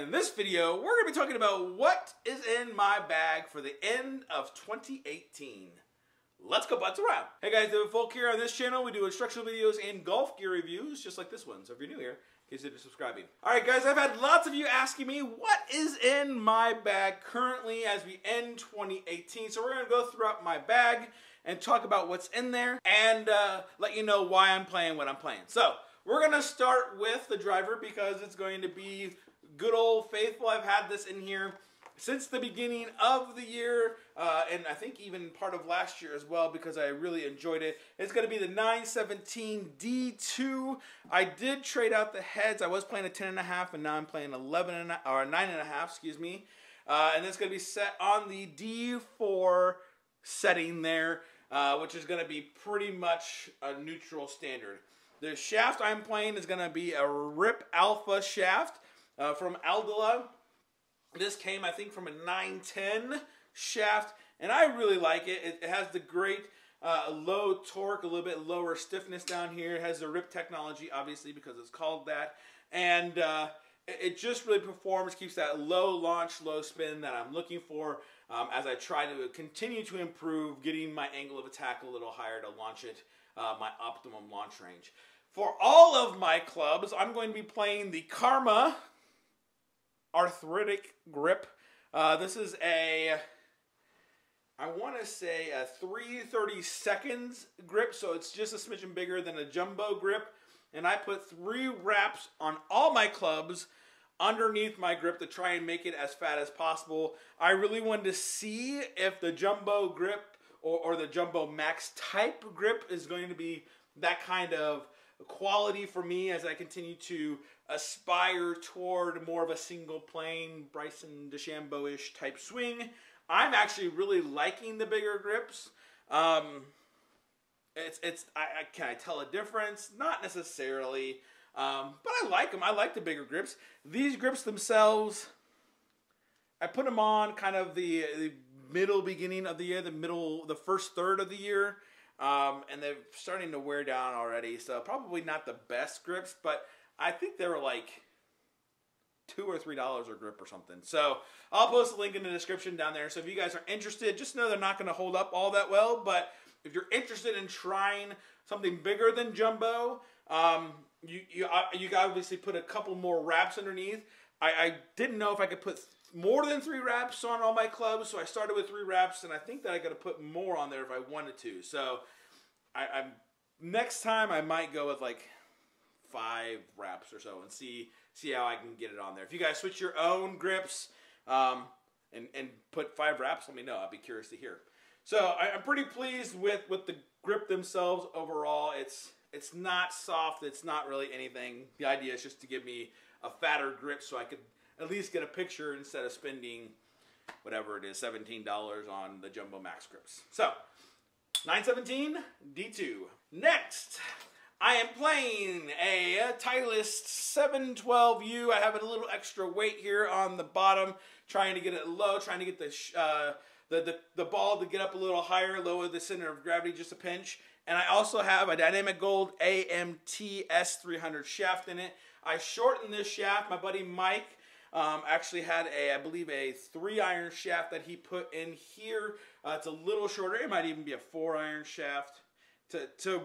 And in this video, we're going to be talking about what is in my bag for the end of 2018. Let's go butts around. Hey guys, David Folk here. On this channel, we do instructional videos and golf gear reviews, just like this one. So if you're new here, consider subscribing. All right, guys, I've had lots of you asking me what is in my bag currently as we end 2018. So we're going to go throughout my bag and talk about what's in there and let you know why I'm playing what I'm playing. So we're going to start with the driver because it's going to be good old faithful. I've had this in here since the beginning of the year, and I think even part of last year as well because I really enjoyed it. It's going to be the 917 D2. I did trade out the heads. I was playing a 10.5, and now I'm playing 9.5, excuse me. And it's going to be set on the D4 setting there, which is going to be pretty much a neutral standard. The shaft I'm playing is going to be a Rip Alpha shaft from Aldila. This came, I think, from a 910 shaft, and I really like it. It has the great low torque, a little bit lower stiffness down here. It has the Rip technology, obviously, because it's called that. And it just really performs, keeps that low launch, low spin that I'm looking for as I try to continue to improve, getting my angle of attack a little higher to launch it, my optimum launch range. For all of my clubs, I'm going to be playing the Karma Arthritic Grip. This is I want to say a 3/32 grip, so it's just a smidgen bigger than a jumbo grip. And I put 3 wraps on all my clubs underneath my grip to try and make it as fat as possible. I really wanted to see if the jumbo grip or the jumbo max type grip is going to be that kind of quality for me as I continue to aspire toward more of a single plane Bryson DeChambeau-ish type swing. I'm actually really liking the bigger grips. Can I tell a difference? Not necessarily, but I like them. I like the bigger grips. These grips themselves, I put them on kind of the beginning of the year, the first third of the year. And they're starting to wear down already, so probably not the best grips, but I think they were like $2 or $3 a grip or something. So I'll post a link in the description down there. So if you guys are interested, just know they're not going to hold up all that well, but if you're interested in trying something bigger than jumbo, you obviously put a couple more wraps underneath. I didn't know if I could put more than 3 wraps on all my clubs, so I started with 3 wraps, and I think that I got to put more on there if I wanted to. So next time I might go with like 5 wraps or so and see how I can get it on there. If you guys switch your own grips and put 5 wraps, let me know. I'd be curious to hear. So I'm pretty pleased with the grip themselves overall. It's not soft. It's not really anything. The idea is just to give me a fatter grip so I could at least get a picture instead of spending whatever it is, $17 on the Jumbo Max grips. So, 917 D2. Next, I am playing a Titleist 712U. I have a little extra weight here on the bottom, trying to get it low, trying to get the ball to get up a little higher, lower the center of gravity just a pinch. And I also have a Dynamic Gold AMT S300 shaft in it. I shortened this shaft. My buddy Mike actually had I believe a 3-iron shaft that he put in here. It's a little shorter. It might even be a 4-iron shaft to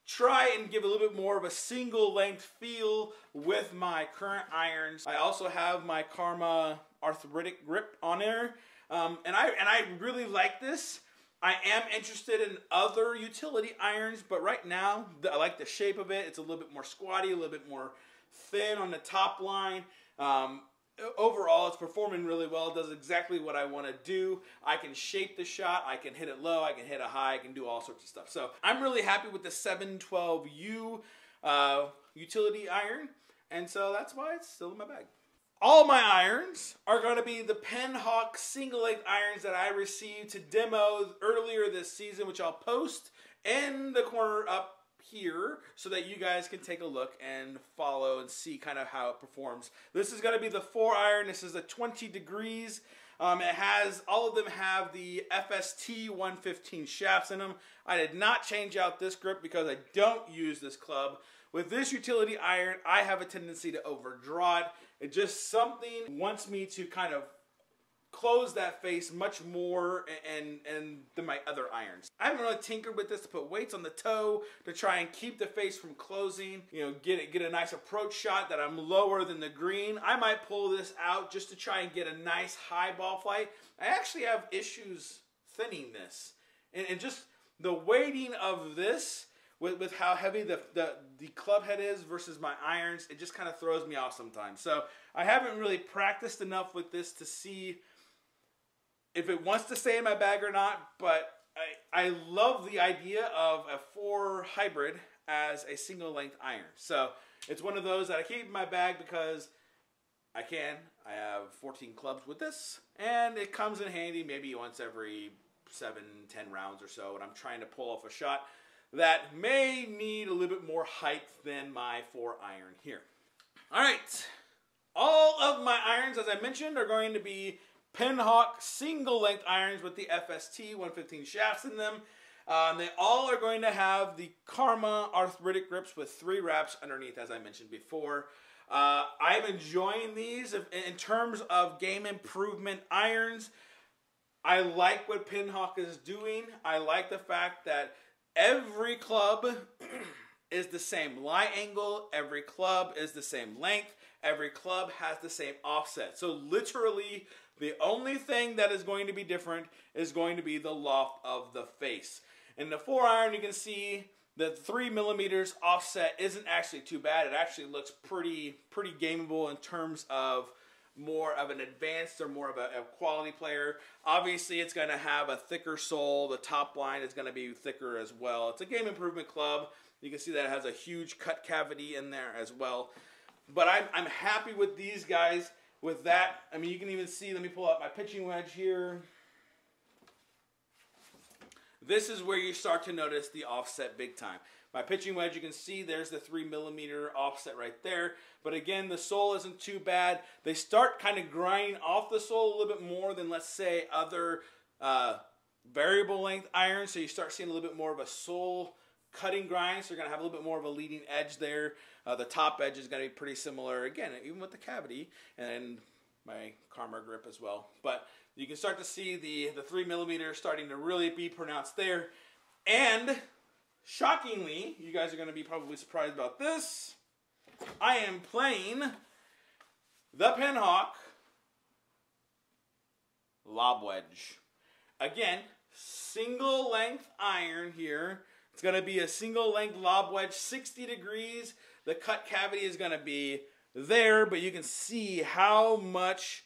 try and give a little bit more of a single length feel with my current irons. I also have my Karma Arthritic Grip on there, and I really like this. I am interested in other utility irons, but right now I like the shape of it. It's a little bit more squatty, a little bit more thin on the top line. Overall, it's performing really well. It does exactly what I want to do. I can shape the shot. I can hit it low. I can hit it high. I can do all sorts of stuff. So I'm really happy with the 712U utility iron, and so that's why it's still in my bag. All my irons are going to be the Penhawk single-length irons that I received to demo earlier this season, which I'll post in the corner up here so that you guys can take a look and follow and see kind of how it performs. This is going to be the 4-iron. This is a 20 degrees. All of them have the FST 115 shafts in them. I did not change out this grip because I don't use this club. With this utility iron, I have a tendency to overdraw it, It just something wants me to kind of close that face much more and than my other irons. I haven't really tinkered with this to put weights on the toe to try and keep the face from closing. You know, get a nice approach shot that I'm lower than the green. I might pull this out just to try and get a nice high ball flight. I actually have issues thinning this. And just the weighting of this with how heavy the club head is versus my irons, it just kind of throws me off sometimes. So I haven't really practiced enough with this to see if it wants to stay in my bag or not, but I love the idea of a 4 hybrid as a single length iron. So it's one of those that I keep in my bag because I have 14 clubs with this, and it comes in handy maybe once every 7-10 rounds or so, and I'm trying to pull off a shot that may need a little bit more height than my 4 iron here. All right, all of my irons, as I mentioned, are going to be Pinhawk single length irons with the FST 115 shafts in them. They all are going to have the Karma arthritic grips with 3 wraps underneath, as I mentioned before. I'm enjoying these in terms of game improvement irons. I like what Pinhawk is doing. I like the fact that every club is the same lie angle. Every club is the same length. Every club has the same offset. So literally, the only thing that is going to be different is going to be the loft of the face. In the 4 iron, you can see the 3 millimeters offset isn't actually too bad. It actually looks pretty gameable in terms of more of an advanced or more of a quality player. Obviously, it's going to have a thicker sole. The top line is going to be thicker as well. It's a game improvement club. You can see that it has a huge cut cavity in there as well. But I'm happy with these guys. With that, I mean, you can even see, let me pull out my pitching wedge here. This is where you start to notice the offset big time. My pitching wedge, you can see there's the 3 millimeter offset right there. But again, the sole isn't too bad. They start kind of grinding off the sole a little bit more than, let's say, other variable length irons. So you start seeing a little bit more of a sole cutting grind. So you're going to have a little bit more of a leading edge there. The top edge is going to be pretty similar, again, even with the cavity and my Karma grip as well. But you can start to see the 3 millimeter starting to really be pronounced there. And shockingly, you guys are going to be probably surprised about this. I am playing the Pinhawk lob wedge. Again, single length iron here. It's going to be a single length lob wedge, 60 degrees. The cut cavity is going to be there, but you can see how much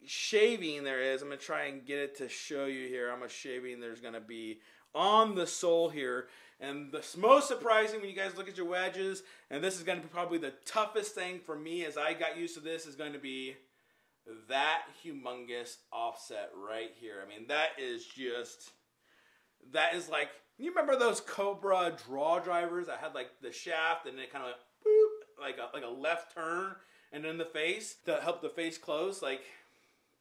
shaving there is. I'm going to try and get it to show you here how much shaving there's going to be on the sole here. And the most surprising when you guys look at your wedges, and this is going to be probably the toughest thing for me as I got used to this, is going to be that humongous offset right here. I mean, that is like, you remember those Cobra draw drivers that had like the shaft and it kind of like boop, like a left turn and then the face to help the face close? Like,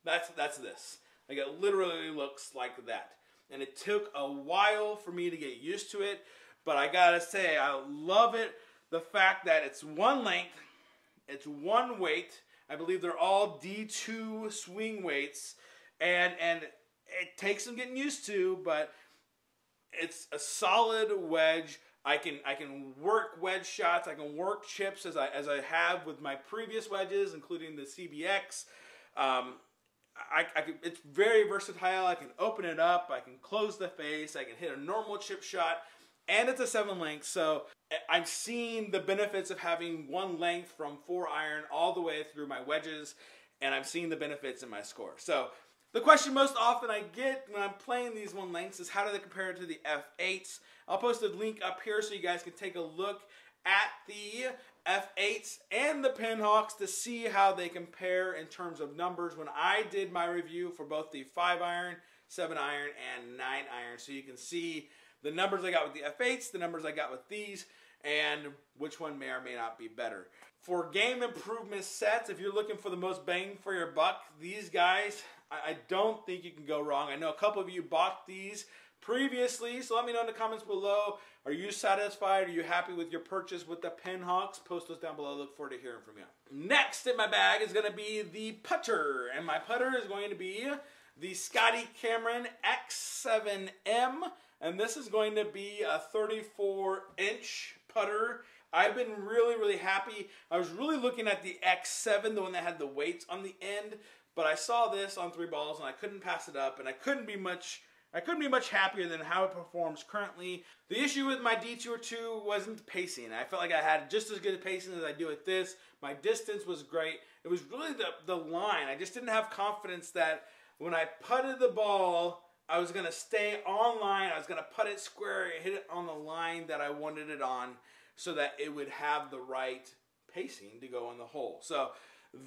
that's this. Like, it literally looks like that. And it took a while for me to get used to it, but I gotta say, I love it. The fact that it's one length, it's one weight. I believe they're all D2 swing weights, and it takes some getting used to, but it's a solid wedge. I can work wedge shots. I can work chips as I have with my previous wedges, including the CBX. It's very versatile. I can open it up. I can close the face. I can hit a normal chip shot, and it's a 7 length. So I'm seeing the benefits of having one length from 4 iron all the way through my wedges, and I'm seeing the benefits in my score. So the question most often I get when I'm playing these one lengths is, how do they compare to the F8s? I'll post a link up here so you guys can take a look at the F8s and the Pinhawks to see how they compare in terms of numbers when I did my review for both the 5 iron, 7 iron, and 9 iron. So you can see the numbers I got with the F8s, the numbers I got with these, and which one may or may not be better. For game improvement sets, if you're looking for the most bang for your buck, these guys, I don't think you can go wrong. I know a couple of you bought these previously. So let me know in the comments below. Are you satisfied? Are you happy with your purchase with the Pinhawks? Post those down below. Look forward to hearing from you. Next in my bag is going to be the putter. And my putter is going to be the Scotty Cameron X7M. And this is going to be a 34-inch putter. I've been really happy. I was really looking at the X7, the one that had the weights on the end. But I saw this on 3 balls and I couldn't pass it up. And I couldn't be much happier than how it performs currently. The issue with my D202 wasn't the pacing. I felt like I had just as good a pacing as I do with this. My distance was great. It was really the line. I just didn't have confidence that when I putted the ball, I was going to stay on line. I was going to putt it square and hit it on the line that I wanted it on so that it would have the right pacing to go in the hole. So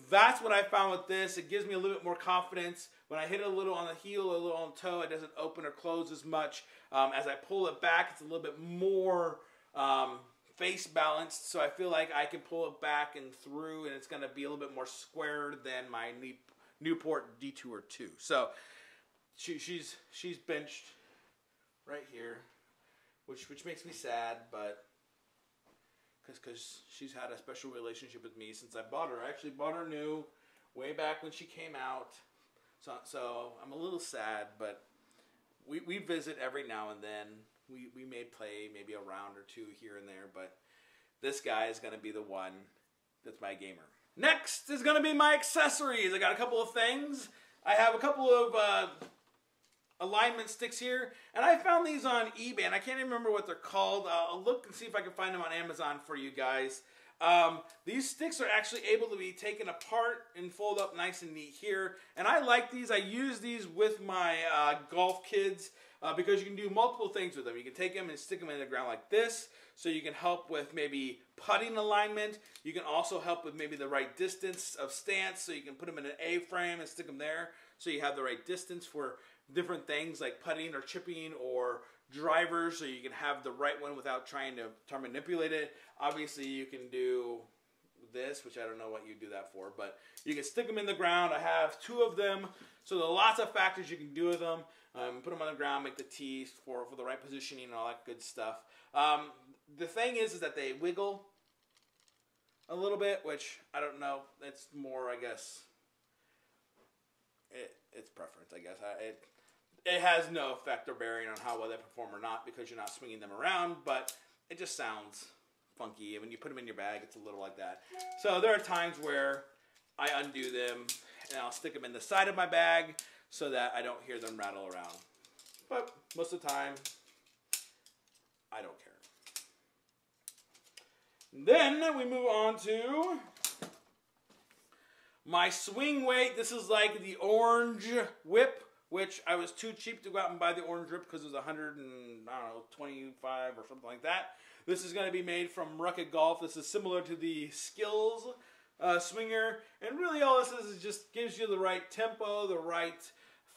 that's what I found with this. It gives me a little bit more confidence. When I hit it a little on the heel, a little on the toe, it doesn't open or close as much. As I pull it back, it's a little bit more face balanced, so I feel like I can pull it back and through, and it's going to be a little bit more square than my Newport D202. So she's benched right here, which makes me sad, but because she's had a special relationship with me since I bought her. I actually bought her new way back when she came out. So I'm a little sad, but we visit every now and then. We may play maybe a round or two here and there, but this guy is going to be the one that's my gamer. Next is going to be my accessories. I got a couple of things. I have a couple of alignment sticks here, and I found these on eBay, and I can't even remember what they're called. I'll look and see if I can find them on Amazon for you guys. These sticks are actually able to be taken apart and fold up nice and neat here, and I like these. I use these with my golf kids because you can do multiple things with them. You can take them and stick them in the ground like this, so you can help with maybe putting alignment. You can also help with maybe the right distance of stance, so you can put them in an A-frame and stick them there, so you have the right distance for different things like putting or chipping or drivers, so you can have the right one without trying to manipulate it. Obviously, you can do this, which I don't know what you do that for, but you can stick them in the ground. I have 2 of them, so there are lots of factors you can do with them. Put them on the ground, make the tees for the right positioning and all that good stuff. The thing is that they wiggle a little bit, which I don't know. It's more, I guess, it's preference, I guess. It has no effect or bearing on how well they perform or not because you're not swinging them around, but it just sounds funky. And when you put them in your bag, it's a little like that. So there are times where I undo them and I'll stick them in the side of my bag so that I don't hear them rattle around. But most of the time, I don't care. Then we move on to my swing weight. This is like the orange whip, which I was too cheap to go out and buy the orange whip because it was $125 or something like that. This is going to be made from Rugged Golf. This is similar to the Skills swinger, and really all this is just gives you the right tempo, the right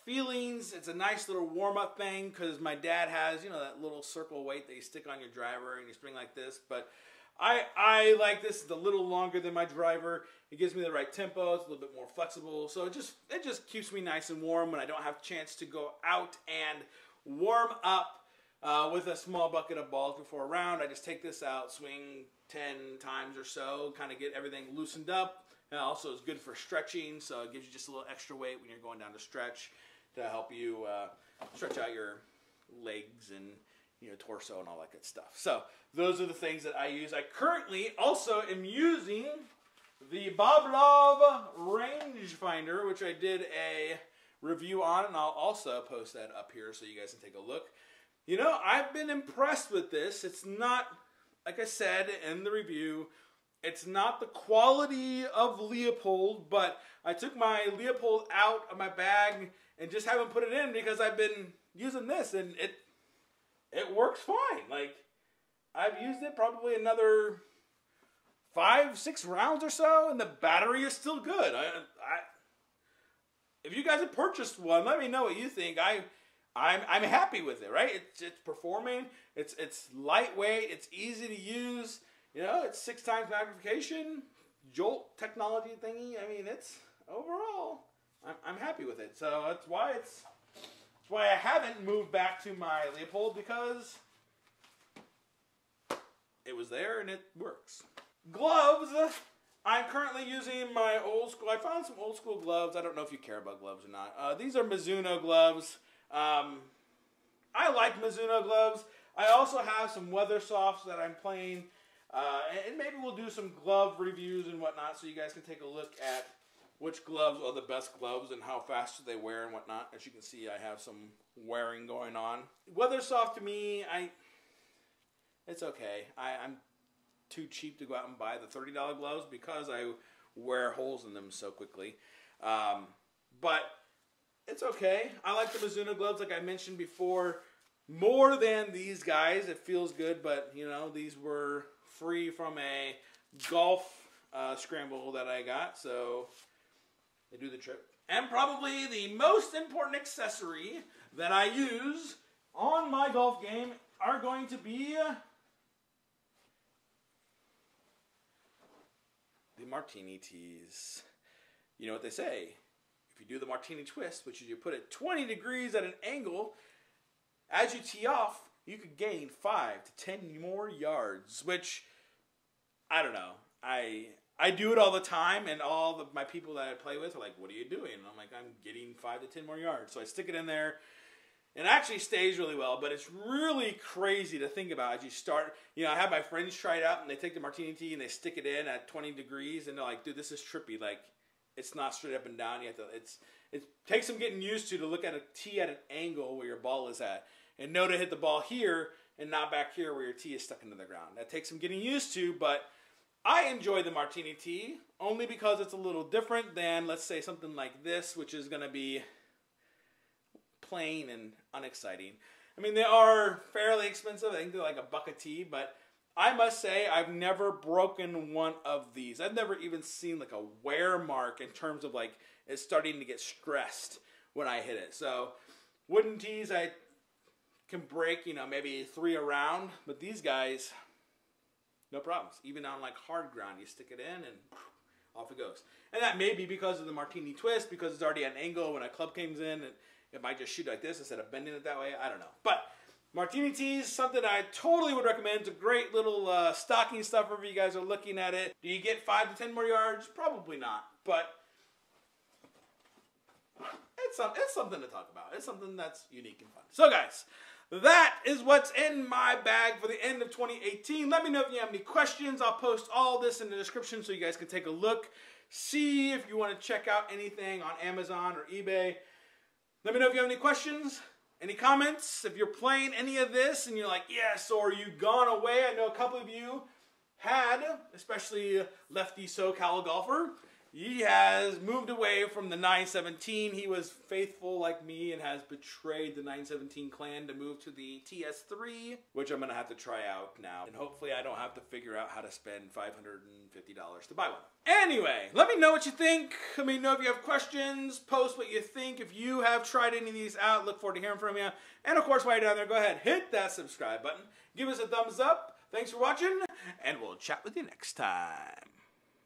feelings. It's a nice little warm-up thing because my dad has, you know, that little circle weight that you stick on your driver and you swing like this, but I like this. It's a little longer than my driver. It gives me the right tempo. It's a little bit more flexible. So it just keeps me nice and warm when I don't have a chance to go out and warm up with a small bucket of balls before a round. I just take this out, swing 10 times or so, kind of get everything loosened up. And also it's good for stretching, so it gives you just a little extra weight when you're going down to stretch to help you stretch out your legs and torso and all that good stuff. So those are the things that I use. I currently also am using the Boblov rangefinder, which I did a review on, and I'll also post that up here so you guys can take a look. You know, I've been impressed with this. It's not, like I said in the review, it's not the quality of Leopold, but I took my Leopold out of my bag and just haven't put it in because I've been using this, and it works fine. Like, I've used it probably another 5-6 rounds or so, and the battery is still good. If you guys have purchased one, let me know what you think. I'm happy with it, right? It's performing. It's lightweight. It's easy to use. You know, it's 6 times magnification, Jolt technology thingy. I mean, it's overall, I'm happy with it. So that's why why I haven't moved back to my Leopold, because it was there and it works. Gloves. I'm currently using my old school. I found some old school gloves. I don't know if you care about gloves or not. These are Mizuno gloves. I like Mizuno gloves. I also have some Weather Softs that I'm playing. And maybe we'll do some glove reviews and whatnot, so you guys can take a look at which gloves are the best gloves and how fast do they wear and whatnot. As you can see, I have some wearing going on. Weather Soft, to me, it's okay. I'm too cheap to go out and buy the $30 gloves because I wear holes in them so quickly. But it's okay. I like the Mizuno gloves, like I mentioned before, more than these guys. It feels good, but you know, these were free from a golf scramble that I got, so they do the trick. And probably the most important accessory that I use on my golf game are going to be the martini tees. You know what they say, if you do the martini twist, which is you put it 20 degrees at an angle, as you tee off, you could gain 5 to 10 more yards, which, I don't know. I do it all the time, and all my people that I play with are like, what are you doing? And I'm like, I'm getting 5 to 10 more yards. So I stick it in there, and it actually stays really well, but it's really crazy to think about as you start. You know, I have my friends try it out, and they take the martini tee, and they stick it in at 20 degrees, and they're like, dude, this is trippy. Like, it's not straight up and down. You have to, it takes some getting used to look at a tee at an angle where your ball is at, and know to hit the ball here and not back here where your tee is stuck into the ground. That takes some getting used to, but I enjoy the martini tee only because it's a little different than, let's say, something like this, which is going to be plain and unexciting. I mean, they are fairly expensive. I think they're like $1 a tee, but I must say I've never broken one of these. I've never even seen like a wear mark in terms of like it's starting to get stressed when I hit it. So wooden tees I can break, you know, maybe 3 around, but these guys, no problems. Even on like hard ground, you stick it in and off it goes. And that may be because of the martini twist, because it's already at an angle. When a club comes in, it might just shoot like this instead of bending it that way. I don't know. But martini tees, something I totally would recommend. It's a great little stocking stuffer if you guys are looking at it. Do you get 5 to 10 more yards? Probably not. But it's something to talk about. It's something that's unique and fun. So guys, that is what's in my bag for the end of 2018. Let me know if you have any questions. I'll post all this in the description so you guys can take a look. See if you want to check out anything on Amazon or eBay. Let me know if you have any questions, any comments. If you're playing any of this and you're like, yes, or you've gone away. I know a couple of you had, especially Lefty SoCal golfer. He has moved away from the 917. He was faithful like me and has betrayed the 917 clan to move to the TS3, which I'm going to have to try out now. And hopefully I don't have to figure out how to spend $550 to buy one. Anyway, let me know what you think. Let me know if you have questions. Post what you think. If you have tried any of these out, look forward to hearing from you. And of course, while you're down there, go ahead, hit that subscribe button. Give us a thumbs up. Thanks for watching, and we'll chat with you next time.